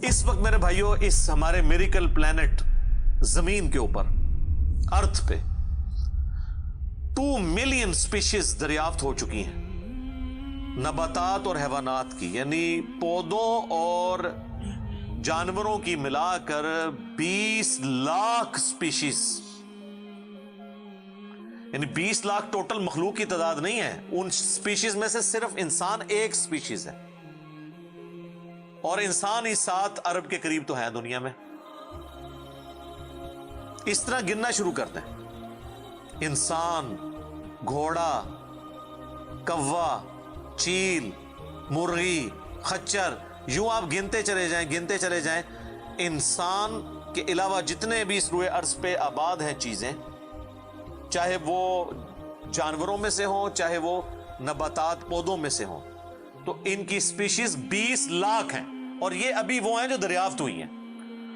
اس وقت میرے بھائیوں اس ہمارے میریکل پلانٹ زمین کے اوپر ارتھ پہ 2 ملین سپیشیز دریافت ہو چکی ہیں نباتات اور حیوانات کی، یعنی پودوں اور جانوروں کی ملا کر 20 لاکھ سپیشیز، یعنی 20 لاکھ ٹوٹل مخلوق کی تعداد نہیں ہے، ان سپیشیز میں سے صرف انسان ایک سپیشیز ہے، اور انسان ہی 7 ارب کے قریب تو ہے دنیا میں۔ اس طرح گننا شروع کرتے ہیں، انسان، گھوڑا، کوا، چیل، مرغی، خچر، یوں آپ گنتے چلے جائیں۔ انسان کے علاوہ جتنے بھی اس روئے ارض پہ آباد ہیں چیزیں، چاہے وہ جانوروں میں سے ہوں چاہے وہ نباتات پودوں میں سے ہوں، تو ان کی سپیشیز 20 لاکھ ہیں، اور یہ ابھی وہ ہیں جو دریافت ہوئی ہیں۔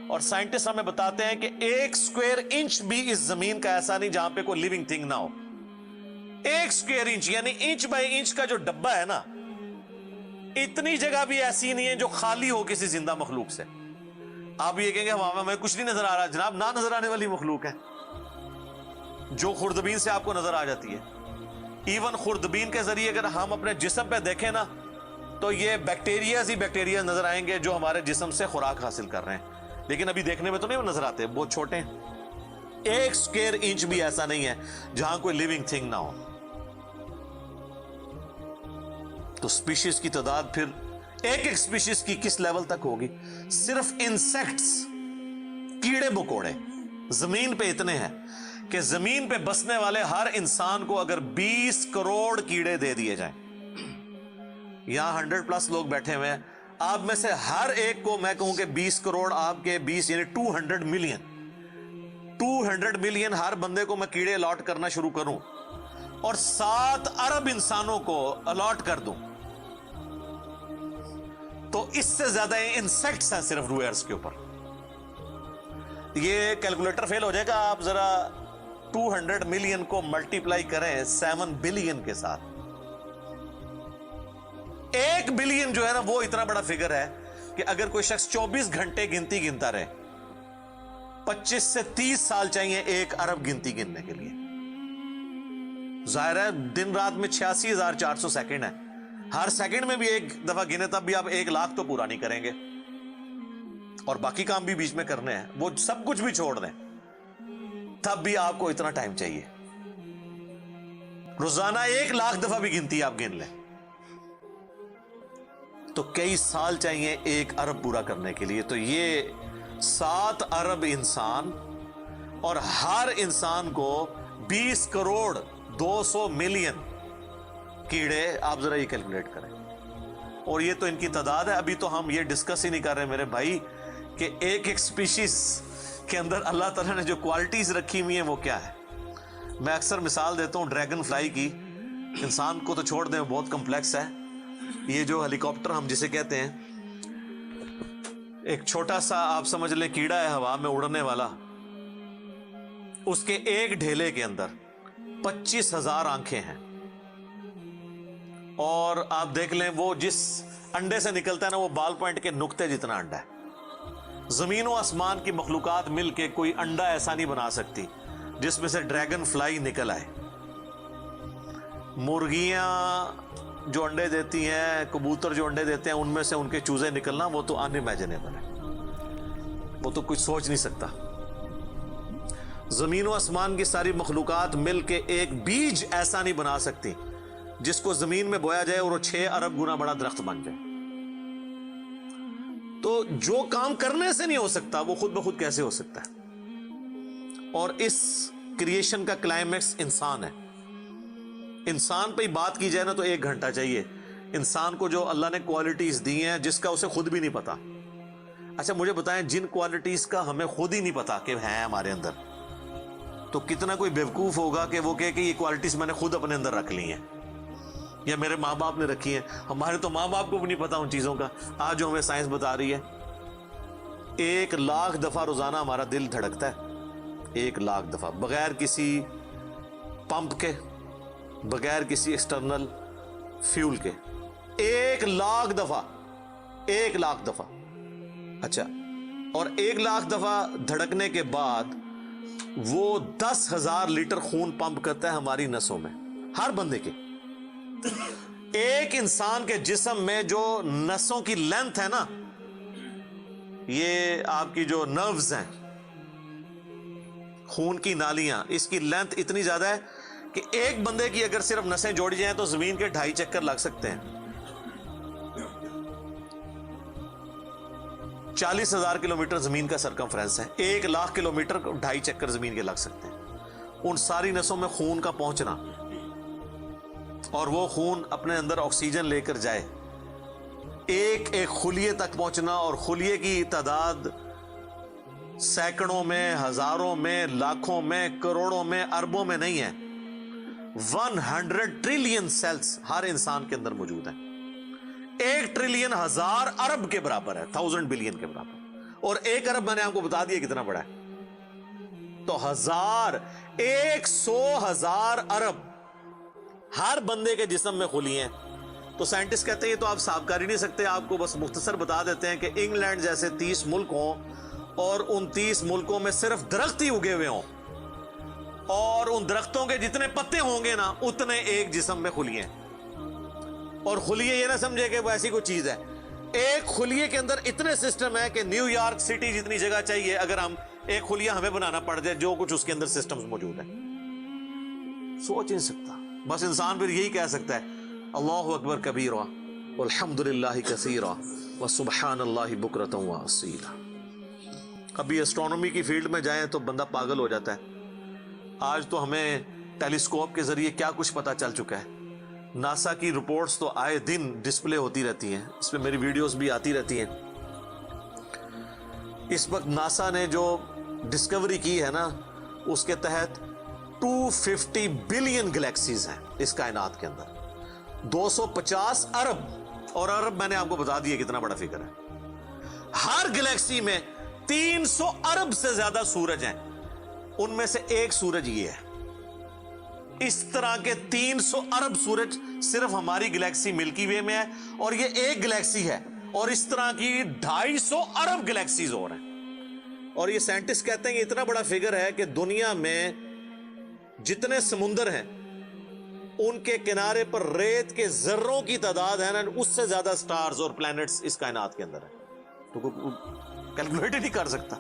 اور سائنٹسٹ ہمیں بتاتے ہیں کہ 1 اسکوائر انچ بھی اس زمین کا ایسا نہیں جہاں پہ کوئی لیونگ تھنگ نہ ہو۔ 1 اسکوائر انچ یعنی انچ بائی انچ کا جو ڈبہ ہے نا، اتنی جگہ بھی ایسی نہیں ہے جو خالی ہو کسی زندہ مخلوق سے۔ آپ یہ کہیں گے ہمیں کچھ نہیں نظر آ رہا، جناب نہ نظر آنے والی مخلوق ہے جو خوردبین سے آپ کو نظر آ جاتی ہے۔ ایون خوردبین کے ذریعے اگر ہم اپنے جسم پہ دیکھیں نا، تو یہ بیکٹیریاز ہی بیکٹیریاز نظر آئیں گے جو ہمارے جسم سے خوراک حاصل کر رہے ہیں، لیکن ابھی دیکھنے میں تو نہیں نظر آتے، بہت چھوٹے ہیں۔ 1 اسکوائر انچ بھی ایسا نہیں ہے جہاں کوئی لیونگ تھنگ نہ ہو۔ تو سپیشیز کی تعداد پھر ایک سپیشیز کی کس لیول تک ہوگی؟ صرف انسیکٹس، کیڑے مکوڑے زمین پہ اتنے ہیں کہ زمین پہ بسنے والے ہر انسان کو اگر 20 کروڑ کیڑے دے دیے جائیں، یہاں 100+ لوگ بیٹھے ہوئے ہیں، آپ میں سے ہر ایک کو میں کہوں کہ 20 کروڑ آپ کے 20 یعنی 200 ملین ہر بندے کو میں کیڑے الاٹ کرنا شروع کروں اور 7 ارب انسانوں کو الاٹ کر دوں، تو اس سے زیادہ انسیکٹس ہیں صرف روئے ارض کے اوپر۔ یہ کیلکولیٹر فیل ہو جائے گا، آپ ذرا 200 ملین کو ملٹیپلائی کریں 7 بلین کے ساتھ۔ 1 بلین جو ہے نا وہ اتنا بڑا فگر ہے کہ اگر کوئی شخص 24 گھنٹے گنتی گنتا رہے، 25 سے 30 سال چاہیے 1 ارب گنتی گننے کے لیے۔ ظاہر ہے دن رات میں 86,400 سیکنڈ ہے، ہر سیکنڈ میں بھی 1 دفعہ گنے تب بھی آپ 1 لاکھ تو پورا نہیں کریں گے، اور باقی کام بھی بیچ میں کرنے ہیں، وہ سب کچھ بھی چھوڑ دیں تب بھی آپ کو اتنا ٹائم چاہیے۔ روزانہ 1 لاکھ دفعہ بھی گنتی آپ گن لیں تو کئی سال چاہیے 1 ارب پورا کرنے کے لیے۔ تو یہ 7 ارب انسان، اور ہر انسان کو 20 کروڑ 200 ملین کیڑے، آپ ذرا یہ کیلکولیٹ کریں، اور یہ تو ان کی تعداد ہے۔ ابھی تو ہم یہ ڈسکس ہی نہیں کر رہے میرے بھائی کہ ایک سپیشیز کے اندر اللہ تعالیٰ نے جو کوالٹیز رکھی ہوئی ہیں وہ کیا ہے۔ میں اکثر مثال دیتا ہوں ڈریگن فلائی کی، انسان کو تو چھوڑ دیں بہت کمپلیکس ہے۔ یہ جو ہیلی کاپٹر ہم جسے کہتے ہیں، ایک چھوٹا سا آپ سمجھ لیں کیڑا ہے ہوا میں اڑنے والا، اس کے ایک ڈھیلے کے اندر 25,000 آنکھیں ہیں، اور آپ دیکھ لیں وہ جس انڈے سے نکلتا ہے نا وہ بال پوائنٹ کے نقطے جتنا انڈا ہے۔ زمین و آسمان کی مخلوقات مل کے کوئی انڈا ایسا نہیں بنا سکتی جس میں سے ڈریگن فلائی نکل آئے۔ مرغیاں جو انڈے دیتی ہیں، کبوتر جو انڈے دیتے ہیں، ان میں سے ان کے چوزے نکلنا وہ تو ان امیجنیبل ہے، وہ تو کچھ سوچ نہیں سکتا۔ زمین و آسمان کی ساری مخلوقات مل کے ایک بیج ایسا نہیں بنا سکتی جس کو زمین میں بویا جائے اور وہ 6 ارب گنا بڑا درخت بن جائے۔ تو جو کام کرنے سے نہیں ہو سکتا وہ خود بخود کیسے ہو سکتا ہے؟ اور اس کریشن کا کلائمیکس انسان ہے۔ انسان پہ ہی بات کی جائے نا تو 1 گھنٹہ چاہیے انسان کو، جو اللہ نے کوالٹیز دی ہیں جس کا اسے خود بھی نہیں پتا۔ اچھا مجھے بتائیں، جن کوالٹیز کا ہمیں خود ہی نہیں پتا کہ ہیں ہمارے اندر، تو کتنا کوئی بیوقوف ہوگا کہ وہ کہے کہ یہ کوالٹیز میں نے خود اپنے اندر رکھ لی ہیں یا میرے ماں باپ نے رکھی ہیں۔ ہمارے تو ماں باپ کو بھی نہیں پتا ان چیزوں کا، آج جو ہمیں سائنس بتا رہی ہے۔ 1 لاکھ دفعہ روزانہ ہمارا دل دھڑکتا ہے، 1 لاکھ دفعہ، بغیر کسی پمپ کے، بغیر کسی ایکسٹرنل فیول کے، 1 لاکھ دفعہ، 1 لاکھ دفعہ۔ اچھا، اور 1,00,000 دفعہ دھڑکنے کے بعد وہ 10,000 لیٹر خون پمپ کرتا ہے ہماری نسوں میں، ہر بندے کے. ایک انسان کے جسم میں جو نسوں کی لینتھ ہے نا، یہ آپ کی جو نروز ہیں، خون کی نالیاں، اس کی لینتھ اتنی زیادہ ہے کہ ایک بندے کی اگر صرف نسیں جوڑی جائیں تو زمین کے 2.5 چکر لگ سکتے ہیں. 40,000 کلومیٹر زمین کا سرکمفرنس ہے، 1,00,000 کلومیٹر 2.5 چکر زمین کے لگ سکتے ہیں. ان ساری نسوں میں خون کا پہنچنا اور وہ خون اپنے اندر آکسیجن لے کر جائے، ایک ایک خلیے تک پہنچنا، اور خلیے کی تعداد سینکڑوں میں، ہزاروں میں، لاکھوں میں، کروڑوں میں، اربوں میں نہیں ہے. 100 ٹریلین سیلز ہر انسان کے اندر موجود ہیں. 1 ٹریلین 1000 ارب کے برابر ہے، 1000 بلین کے برابر. اور 1 ارب میں نے آپ کو بتا دیا کتنا بڑا ہے. تو 100,000 ارب ہر بندے کے جسم میں خلیے ہیں. تو سائنٹسٹ کہتے ہیں یہ تو آپ صاف کر ہی نہیں سکتے، آپ کو بس مختصر بتا دیتے ہیں کہ انگلینڈ جیسے 30 ملک ہوں اور ان 30 ملکوں میں صرف درخت ہی اگے ہوئے ہوں، اور ان درختوں کے جتنے پتے ہوں گے نا اتنے ایک جسم میں خلیے ہیں. اور خلیے یہ نہ سمجھے کہ وہ ایسی کوئی چیز ہے، ایک خلیے کے اندر اتنے سسٹم ہے کہ نیو یارک سٹی جتنی جگہ چاہیے اگر ہم ایک خلیہ ہمیں بنانا پڑ جائے، جو کچھ اس کے اندر سسٹمز موجود ہیں. سوچ نہیں سکتا. بس انسان پھر یہی کہہ سکتا ہے اللہ اکبر کبیرہ والحمد للہ کثیرہ وسبحان اللہ بکرۃ واصیلا. ابھی ایسٹرونومی کی فیلڈ میں جائیں تو بندہ پاگل ہو جاتا ہے. آج تو ہمیں ٹیلیسکوپ کے ذریعے کیا کچھ پتا چل چکا ہے. ناسا کی رپورٹس تو آئے دن ڈسپلے ہوتی رہتی ہیں، اس میں میری ویڈیوز بھی آتی رہتی ہیں. اس وقت ناسا نے جو ڈسکوری کی ہے نا، اس کے تحت 250 بلین گلیکسیز ہیں اس کائنات کے اندر، 250 ارب. اور ارب میں نے آپ کو بتا دیا کتنا بڑا فگر ہے. ہر گلیکسی میں 300 ارب سے زیادہ سورج ہیں، ان میں سے ایک سورج یہ ہے. اس طرح کے 300 ارب سورج صرف ہماری گلیکسی ملکی وے میں ہے، اور یہ ایک گلیکسی ہے، اور اس طرح کی 250 ارب گلیکسیز اور ہیں. اور یہ سائنٹسٹ کہتے ہیں کہ اتنا بڑا فگر ہے کہ دنیا میں جتنے سمندر ہیں ان کے کنارے پر ریت کے ذروں کی تعداد ہے نا، اس سے زیادہ سٹارز اور پلانٹس اس کائنات کے اندر ہے. تو کوئی کیلکولیٹ ہی نہیں کر سکتا.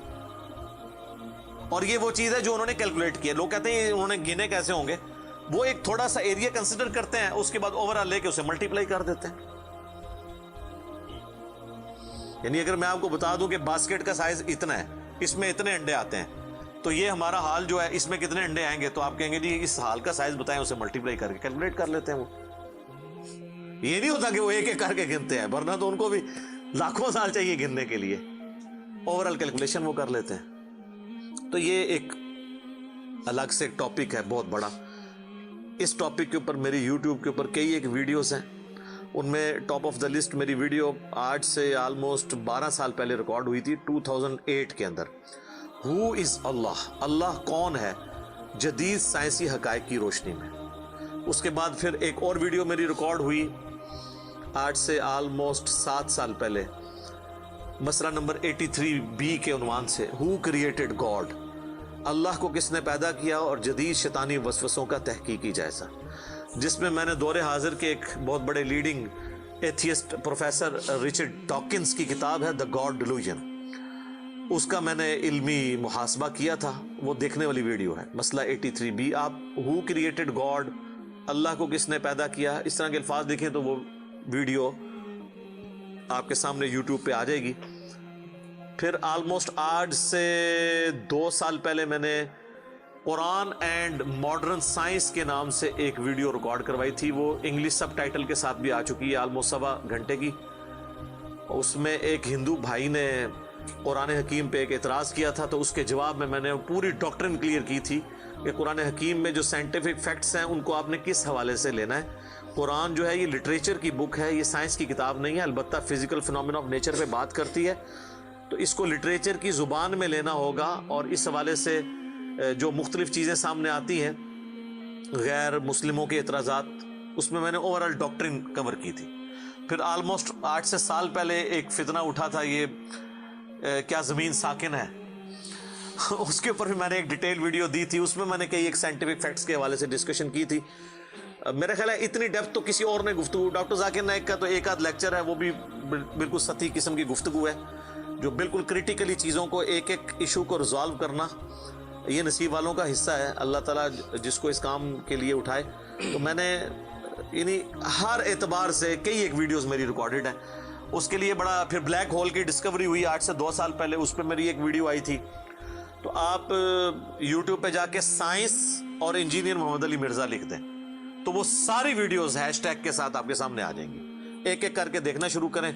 اور یہ وہ چیز ہے جو انہوں نے کیلکولیٹ کی ہے. لوگ کہتے ہیں انہوں نے گنے کیسے ہوں گے، وہ ایک تھوڑا سا ایریا کنسیڈر کرتے ہیں، اس کے بعد اوورآل لے کے اسے ملٹیپلائی کر دیتے ہیں. یعنی اگر میں آپ کو بتا دوں کہ باسکٹ کا سائز اتنا ہے، اس میں اتنے انڈے آتے ہیں، تو یہ ہمارا حال جو ہے اس میں کتنے انڈے آئیں گے، تو آپ کہیں گے جی اس حال کا سائز بتائیں، اسے ملٹیپلائی کر کے کیلکولیٹ کر لیتے ہیں. وہ یہ نہیں ہوتا کہ وہ ایک ایک کر کے گنتے ہیں، ورنہ تو ان کو بھی لاکھوں سال چاہیے گننے کے لیے. اوورآل کیلکولیشن وہ کر لیتے ہیں. تو یہ ایک الگ سے ٹاپک ہے بہت بڑا. اس ٹاپک کے اوپر میری یوٹیوب کے اوپر کئی ایک ویڈیوز ہیں، ان میں ٹاپ آف دا لسٹ میری ویڈیو آج سے آلموسٹ 12 سال پہلے ریکارڈ ہوئی تھی 2008 کے اندر. ہو از اللہ، اللہ کون ہے جدید سائنسی حقائق کی روشنی میں. اس کے بعد پھر ایک اور ویڈیو میری ریکارڈ ہوئی آج سے آلموسٹ 7 سال پہلے، مسئلہ نمبر 83B کے عنوان سے ہو کریٹڈ گاڈ، اللہ کو کس نے پیدا کیا اور جدید شیطانی وسوسوں کا تحقیقی جائزہ، جس میں میں نے دور حاضر کے ایک بہت بڑے leading atheist professor Richard Dawkins کی کتاب ہے دا گاڈ ڈیلوژن، اس کا میں نے علمی محاسبہ کیا تھا. وہ دیکھنے والی ویڈیو ہے مسئلہ 83B. آپ ہو کریٹڈ گاڈ، اللہ کو کس نے پیدا کیا، اس طرح کے الفاظ دیکھیں تو وہ ویڈیو آپ کے سامنے یوٹیوب پہ آ جائے گی. پھر آلموسٹ آج سے 2 سال پہلے میں نے قرآن اینڈ ماڈرن سائنس کے نام سے ایک ویڈیو ریکارڈ کروائی تھی، وہ انگلش سب ٹائٹل کے ساتھ بھی آ چکی ہے، آلموسٹ 1.25 گھنٹے کی. اس میں ایک ہندو بھائی نے قرآن حکیم پہ ایک اعتراض کیا تھا، تو اس کے جواب میں میں نے پوری ڈاکٹرن کلیئر کی تھی کہ قرآن حکیم میں جو سائنٹیفک فیکٹس ہیں ان کو آپ نے کس حوالے سے لینا ہے. قرآن جو ہے یہ لٹریچر کی بک ہے، یہ سائنس کی کتاب نہیں ہے، البتہ فزیکل فینومینا آف نیچر پہ بات کرتی ہے، تو اس کو لٹریچر کی زبان میں لینا ہوگا. اور اس حوالے سے جو مختلف چیزیں سامنے آتی ہیں، غیر مسلموں کے اعتراضات، اس میں میں نے اوورآل ڈاکٹرن کور کی تھی. پھر آلموسٹ 8 سے سال پہلے ایک فتنہ اٹھا تھا، یہ کیا زمین ساکن ہے، اس کے اوپر بھی میں نے ایک ڈیٹیل ویڈیو دی تھی، اس میں میں نے کئی ایک سائنٹیفک فیکٹس کے حوالے سے ڈسکشن کی تھی. میرا خیال ہے اتنی ڈیپتھ تو کسی اور نے گفتگو، ڈاکٹر ذاکر نائک کا تو ایک آدھ لیکچر ہے، وہ بھی بالکل سطحی قسم کی گفتگو ہے، جو بالکل کریٹیکلی چیزوں کو ایک ایک ایشو کو ریزالو کرنا یہ نصیب والوں کا حصہ ہے. اللہ تعالیٰ جس کو اس کام کے لیے اٹھائے. تو میں نے یعنی ہر اعتبار سے کئی ایک ویڈیوز میری ریکارڈڈ ہیں. اس کے لیے بڑا پھر بلیک ہول کی ڈسکوری ہوئی 8 سے 2 سال پہلے، اس پہ میری ایک ویڈیو آئی تھی. تو آپ یوٹیوب پہ جا کے سائنس اور انجینئر محمد علی مرزا لکھ دیں تو وہ ساری ویڈیوز ہیش ٹیگ کے ساتھ آپ کے سامنے آ جائیں گی. ایک ایک کر کے دیکھنا شروع کریں.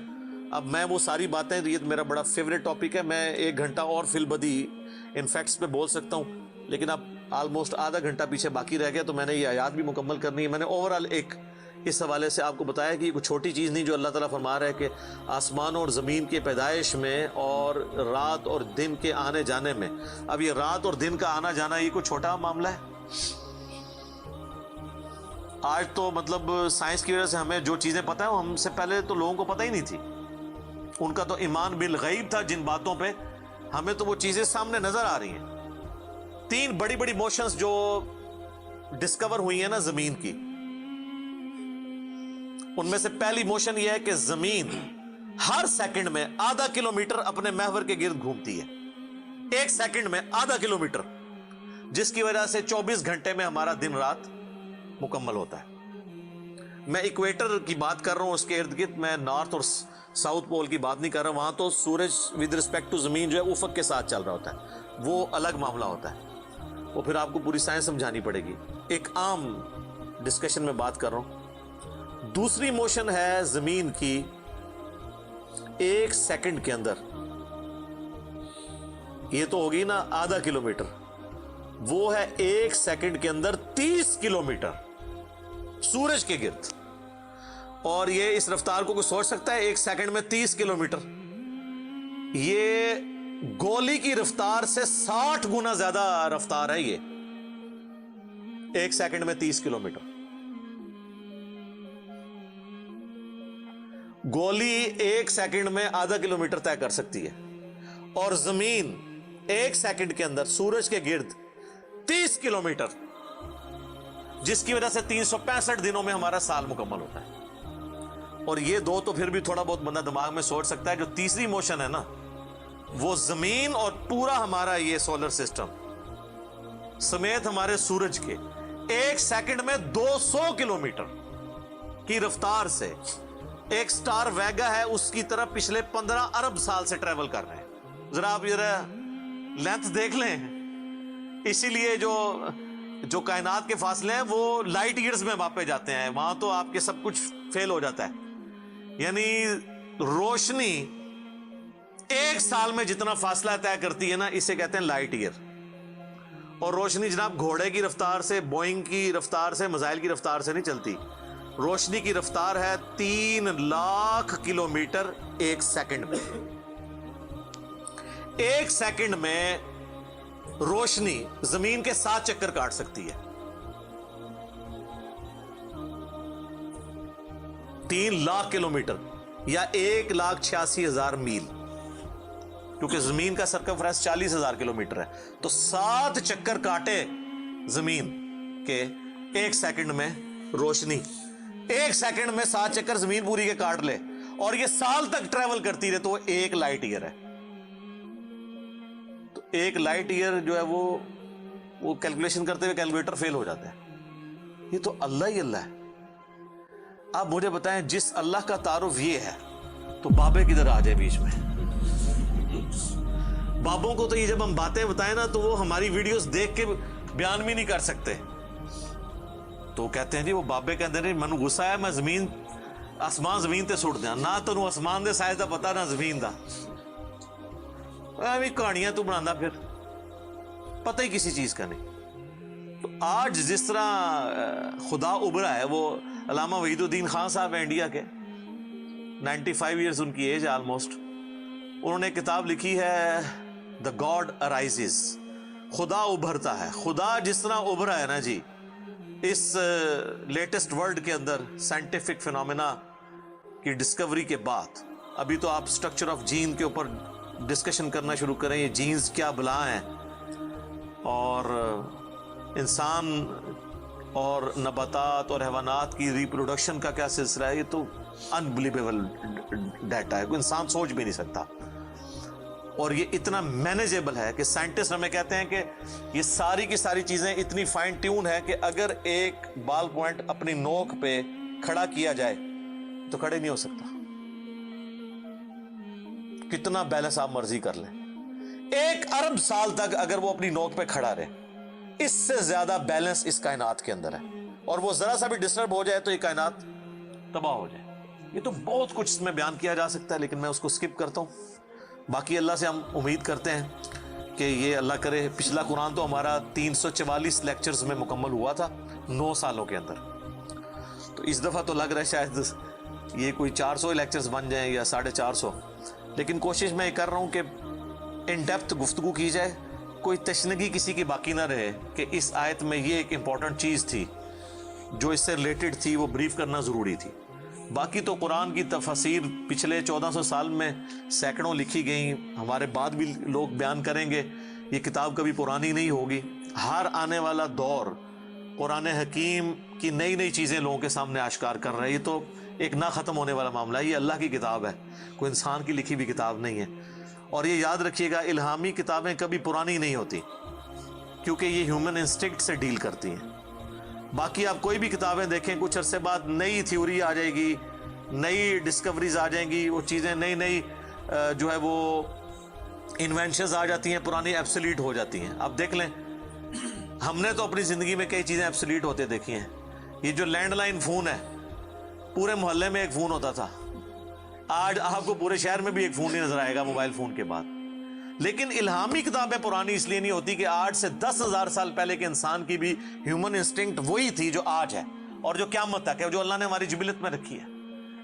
اب میں وہ ساری باتیں، یہ میرا بڑا فیوریٹ ٹاپک ہے، میں 1 گھنٹہ اور فی البدی ان فیکٹس پہ بول سکتا ہوں، لیکن اب آلموسٹ آدھا گھنٹہ پیچھے باقی رہ گیا، تو میں نے یہ آیات بھی مکمل کرنی ہے. میں نے اوورال ایک اس حوالے سے آپ کو بتایا کہ یہ کوئی چھوٹی چیز نہیں جو اللہ تعالیٰ فرما رہا ہے کہ آسمان اور زمین کے پیدائش میں اور رات اور دن کے آنے جانے میں. اب یہ رات اور دن کا آنا جانا یہ کوئی چھوٹا معاملہ ہے؟ آج تو مطلب سائنس کی وجہ سے ہمیں جو چیزیں پتہ ہیں وہ ہم سے پہلے تو لوگوں کو پتہ ہی نہیں تھی. ان کا تو ایمان بالغیب تھا جن باتوں پہ، ہمیں تو وہ چیزیں سامنے نظر آ رہی ہیں. 3 بڑی بڑی موشنز جو ڈسکور ہوئی ہیں نا زمین کی، ان میں سے پہلی موشن یہ ہے کہ زمین ہر سیکنڈ میں آدھا کلومیٹر اپنے محور کے گرد گھومتی ہے. 1 سیکنڈ میں آدھا کلومیٹر، جس کی وجہ سے 24 گھنٹے میں ہمارا دن رات مکمل ہوتا ہے. میں ایکویٹر کی بات کر رہا ہوں، اس کے ارد گرد، میں نارتھ اور ساؤتھ پول کی بات نہیں کر رہا ہوں. وہاں تو سورج ود رسپیکٹ ٹو زمین جو ہے افق کے ساتھ چل رہا ہوتا ہے، وہ الگ معاملہ ہوتا ہے، وہ پھر آپ کو پوری سائنس سمجھانی پڑے گی. ایک عام ڈسکشن میں بات کر رہا ہوں. دوسری موشن ہے زمین کی 1 سیکنڈ کے اندر، یہ تو ہوگی نا آدھا کلومیٹر، وہ ہے 1 سیکنڈ کے اندر 30 کلومیٹر سورج کے گرد. اور یہ اس رفتار کو کوئی سوچ سکتا ہے؟ 1 سیکنڈ میں 30 کلومیٹر، یہ گولی کی رفتار سے 60 گنا زیادہ رفتار ہے. یہ 1 سیکنڈ میں 30 کلومیٹر. گولی 1 سیکنڈ میں آدھا کلومیٹر طے کر سکتی ہے، اور زمین 1 سیکنڈ کے اندر سورج کے گرد 30 کلومیٹر، جس کی وجہ سے 365 دنوں میں ہمارا سال مکمل ہوتا ہے. اور یہ 2 تو پھر بھی تھوڑا بہت بندہ دماغ میں سوچ سکتا ہے. جو تیسری موشن ہے نا، وہ زمین اور پورا ہمارا یہ سولر سسٹم سمیت ہمارے سورج کے 1 سیکنڈ میں 200 کلومیٹر کی رفتار سے ایک سٹار ویگا ہے اس کی طرف پچھلے 15 ارب سال سے ٹریول کر رہے ہیں. ذرا آپ یہ لینتھ دیکھ لیں. اسی لیے جو کائنات کے فاصلے ہیں وہ لائٹ ایئرز میں ماپے جاتے ہیں. وہاں تو آپ کے سب کچھ فیل ہو جاتا ہے. یعنی روشنی 1 سال میں جتنا فاصلہ طے کرتی ہے نا، اسے کہتے ہیں لائٹ ایئر. اور روشنی جناب گھوڑے کی رفتار سے، بوئنگ کی رفتار سے، میزائل کی رفتار سے نہیں چلتی. روشنی کی رفتار ہے 3 لاکھ کلومیٹر 1 سیکنڈ میں. 1 سیکنڈ میں روشنی زمین کے 7 چکر کاٹ سکتی ہے. 3 لاکھ کلومیٹر یا 1,86,000 میل، کیونکہ زمین کا سرکمفرنس 40,000 کلومیٹر ہے. تو 7 چکر کاٹے زمین کے 1 سیکنڈ میں روشنی، 1 سیکنڈ میں 7 چکر زمین پوری کے کاٹ لے، اور یہ سال تک ٹریول کرتی رہے، تو وہ 1 لائٹ ایئر ہے. تو 1 لائٹ ایئر جو ہے وہ کیلکولیشن کرتے ہوئے کیلکولیٹر فیل ہو جاتا ہے. یہ تو اللہ ہی اللہ ہے. آپ مجھے بتائیں، جس اللہ کا تعارف یہ ہے تو بابے کدھر آ جائے بیچ میں؟ بابوں کو تو یہ جب ہم باتیں بتائیں نا تو وہ ہماری ویڈیوز دیکھ کے بیان بھی نہیں کر سکتے. تو کہتے ہیں جی وہ بابے کہتے ہیں مینوں غصہ ہے، میں زمین آسمان زمین تے سٹ دیا. نہ تینوں آسمان دے سائز دا پتا نہ زمین دا، ایویں کہانیاں تو بنانا، پھر پتہ ہی کسی چیز کا نہیں. تو آج جس طرح خدا ابھرا ہے، وہ علامہ وحید الدین خان صاحب ہیں انڈیا کے، 95 ایئرز ان کی ایج آلموسٹ. انہوں نے کتاب لکھی ہے دا گاڈ ارائزز، خدا ابھرتا ہے. خدا جس طرح ابھرا ہے نا جی اس لیٹسٹ ورلڈ کے اندر سائنٹیفک فینومینا کی ڈسکوری کے بعد، ابھی تو آپ سٹرکچر آف جین کے اوپر ڈسکشن کرنا شروع کریں یہ جینز کیا بلا ہیں اور انسان اور نباتات اور حیوانات کی ریپروڈکشن کا کیا سلسلہ ہے، یہ تو انبلیویبل ڈیٹا ہے، کوئی انسان سوچ بھی نہیں سکتا، اور یہ اتنا مینیجیبل ہے کہ سائنٹسٹ ہمیں کہتے ہیں کہ یہ ساری کی ساری چیزیں اتنی فائن ٹیون ہے کہ اگر ایک بال پوائنٹ اپنی نوک پہ کھڑا کیا جائے تو کھڑے نہیں ہو سکتا، کتنا بیلنس آپ مرضی کر لیں، 1 ارب سال تک اگر وہ اپنی نوک پہ کھڑا رہے، اس سے زیادہ بیلنس اس کائنات کے اندر ہے، اور وہ ذرا سا بھی ڈسٹرب ہو جائے تو یہ کائنات تباہ ہو جائے۔ یہ تو بہت کچھ اس میں بیان کیا جا سکتا ہے لیکن میں اس کو سکپ کرتا ہوں۔ باقی اللہ سے ہم امید کرتے ہیں کہ یہ اللہ کرے، پچھلا قرآن تو ہمارا 344 لیکچرز میں مکمل ہوا تھا 9 سالوں کے اندر، تو اس دفعہ تو لگ رہا ہے شاید یہ کوئی 400 لیکچرز بن جائیں یا 450، لیکن کوشش میں یہ کر رہا ہوں کہ ان ڈیپتھ گفتگو کی جائے، کوئی تشنگی کسی کی باقی نہ رہے کہ اس آیت میں یہ ایک امپورٹنٹ چیز تھی جو اس سے ریلیٹڈ تھی، وہ بریف کرنا ضروری تھی۔ باقی تو قرآن کی تفاسیر پچھلے 1400 سال میں سینکڑوں لکھی گئیں، ہمارے بعد بھی لوگ بیان کریں گے، یہ کتاب کبھی پرانی نہیں ہوگی۔ ہر آنے والا دور قرآن حکیم کی نئی نئی چیزیں لوگوں کے سامنے آشکار کر رہے ہیں، یہ تو ایک نہ ختم ہونے والا معاملہ ہے، یہ اللہ کی کتاب ہے، کوئی انسان کی لکھی ہوئی کتاب نہیں ہے۔ اور یہ یاد رکھیے گا، الہامی کتابیں کبھی پرانی نہیں ہوتی کیونکہ یہ ہیومن انسٹنکٹ سے ڈیل کرتی ہیں۔ باقی آپ کوئی بھی کتابیں دیکھیں، کچھ عرصے بعد نئی تھیوری آ جائے گی، نئی ڈسکوریز آ جائیں گی، وہ چیزیں نئی جو ہے وہ انوینشنز آ جاتی ہیں، پرانی ایبسلیٹ ہو جاتی ہیں۔ آپ دیکھ لیں، ہم نے تو اپنی زندگی میں کئی چیزیں ایبسلیٹ ہوتے دیکھی ہیں۔ یہ جو لینڈ لائن فون ہے، پورے محلے میں ایک فون ہوتا تھا، آج آپ کو پورے شہر میں بھی ایک فون نہیں نظر آئے گا موبائل فون کے بعد۔ لیکن الہامی کتابیں پرانی اس لیے نہیں ہوتی کہ آج سے 10,000 سال پہلے کے انسان کی بھی ہیومن انسٹنکٹ وہی تھی جو آج ہے اور جو قیامت تک ہے، جو اللہ نے ہماری جبلت میں رکھی ہے۔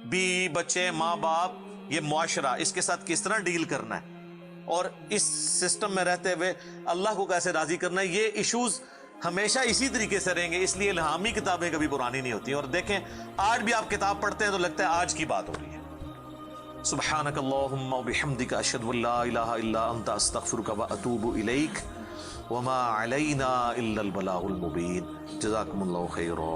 بیوی بچے، ماں باپ، یہ معاشرہ، اس کے ساتھ کس طرح ڈیل کرنا ہے اور اس سسٹم میں رہتے ہوئے اللہ کو کیسے راضی کرنا ہے، یہ ایشوز ہمیشہ اسی طریقے سے رہیں گے۔ اس لیے الہامی کتابیں کبھی پرانی نہیں ہوتی، اور دیکھیں آج بھی آپ کتاب پڑھتے ہیں تو لگتا ہے آج کی بات ہو رہی ہے۔ سبحانک اللہم وبحمدک، اشہد ان لا الہ الا انت، استغفرک واتوب الیک، وما علینا الا البلاغ المبین۔ جزاکم اللہ خیرا۔